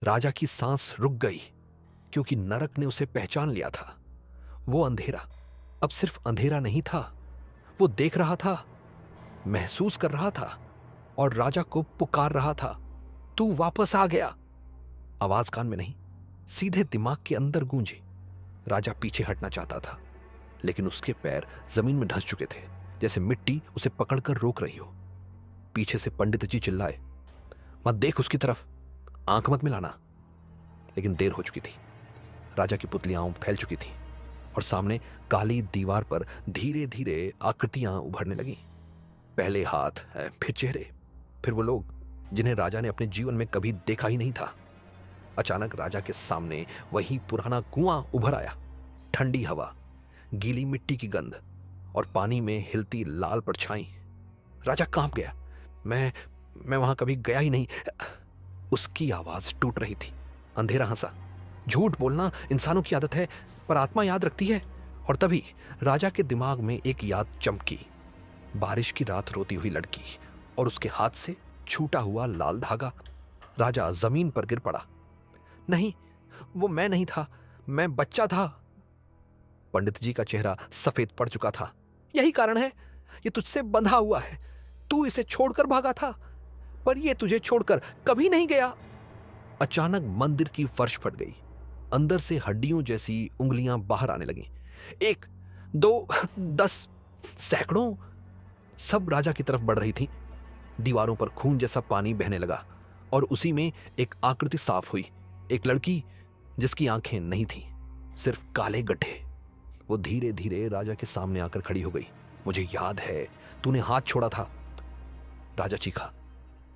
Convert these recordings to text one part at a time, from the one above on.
राजा की सांस रुक गई, क्योंकि नरक ने उसे पहचान लिया था। वो अंधेरा अब सिर्फ अंधेरा नहीं था, वो देख रहा था, महसूस कर रहा था और राजा को पुकार रहा था, तू वापस आ गया। आवाज कान में नहीं, सीधे दिमाग के अंदर गूंजी। राजा पीछे हटना चाहता था, लेकिन उसके पैर जमीन में धंस चुके थे, जैसे मिट्टी उसे पकड़कर रोक रही हो। पीछे से पंडित जी चिल्लाए, मत देख उसकी तरफ, आंख मत मिलाना। लेकिन देर हो चुकी थी। राजा की पुतलियां फैल चुकी थी और सामने काली दीवार पर धीरे धीरे आकृतियां उभरने लगी। पहले हाथ, फिर चेहरे, फिर वो लोग जिन्हें राजा ने अपने जीवन में कभी देखा ही नहीं था। अचानक राजा के सामने वही पुराना कुआं उभर आया। ठंडी हवा, गीली मिट्टी की गंध और पानी में हिलती लाल परछाई। राजा कांप गया। मैं वहां कभी गया ही नहीं। उसकी आवाज टूट रही थी। अंधेरा हंसा, झूठ बोलना इंसानों की आदत है, पर आत्मा याद रखती है। और तभी राजा के दिमाग में एक याद चमकी। बारिश की रात रोती हुई लड़की और उसके हाथ से छूटा हुआ लाल धागा। राजा जमीन पर गिर पड़ा। नहीं, वो मैं नहीं था, मैं बच्चा था। पंडित जी का चेहरा सफेद पड़ चुका था। यही कारण है, ये तुझसे बंधा हुआ है। तू इसे छोड़कर भागा था, पर ये तुझे छोड़कर कभी नहीं गया। अचानक मंदिर की फर्श फट गई। अंदर से हड्डियों जैसी उंगलियां बाहर आने लगीं। एक, दो, 10, सैकड़ों, सब राजा की तरफ बढ़ रही थी। दीवारों पर खून जैसा पानी बहने लगा और उसी में एक आकृति साफ हुई। एक लड़की जिसकी आंखें नहीं थीं, सिर्फ काले गड्ढे। वो धीरे धीरे राजा के सामने आकर खड़ी हो गई। मुझे याद है, तूने हाथ छोड़ा था। राजा चीखा,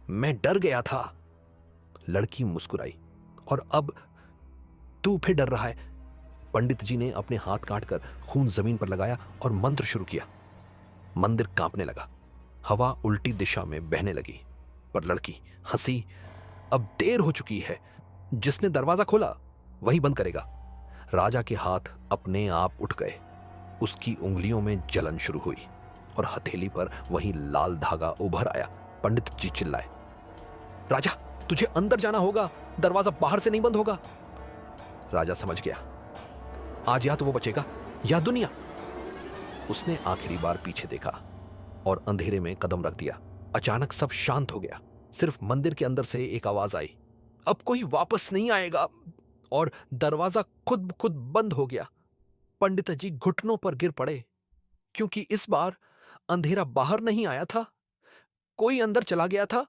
मैं डर गया था। लड़की मुस्कुराई, और अब तू फिर डर रहा है। पंडित जी ने अपने हाथ काटकर खून जमीन पर लगाया और मंत्र शुरू किया। मंदिर कांपने लगा, हवा उल्टी दिशा में बहने लगी। पर लड़की हंसी, अब देर हो चुकी है। जिसने दरवाजा खोला वही बंद करेगा। राजा के हाथ अपने आप उठ गए। उसकी उंगलियों में जलन शुरू हुई और हथेली पर वही लाल धागा उभर आया। पंडित जी चिल्लाए, राजा, तुझे अंदर जाना होगा, दरवाजा बाहर से नहीं बंद होगा। राजा समझ गया, आज या तो वो बचेगा या दुनिया। उसने आखिरी बार पीछे देखा और अंधेरे में कदम रख दिया। अचानक सब शांत हो गया। सिर्फ मंदिर के अंदर से एक आवाज आई, अब कोई वापस नहीं आएगा। और दरवाजा खुद ब खुद बंद हो गया। पंडित जी घुटनों पर गिर पड़े, क्योंकि इस बार अंधेरा बाहर नहीं आया था, कोई अंदर चला गया था।